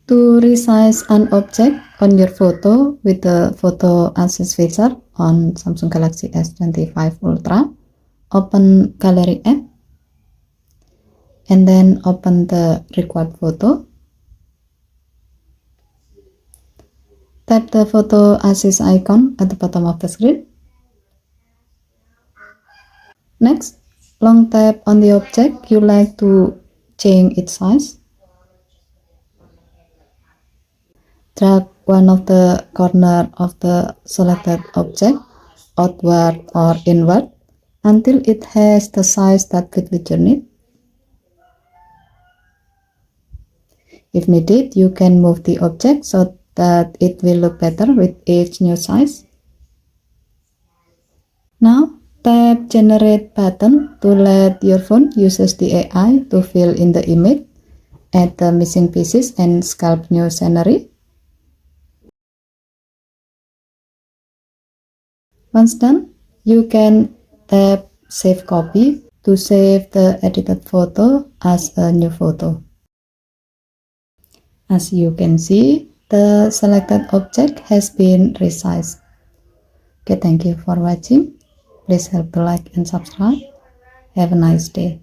To resize an object on your photo with the Photo Assist feature on Samsung Galaxy S25 Ultra, open Gallery app and then open the required photo. Tap the Photo Assist icon at the bottom of the screen. Next, long tap on the object you like to change its size. Drag one of the corner of the selected object outward or inward until it has the size that fits with your need. If needed, you can move the object so that it will look better with each new size. Now, tap Generate Pattern to let your phone uses the AI to fill in the image, add the missing pieces, and sculpt new scenery. Once done, you can tap Save Copy to save the edited photo as a new photo. As you can see, the selected object has been resized. Okay, thank you for watching. Please help to like and subscribe. Have a nice day.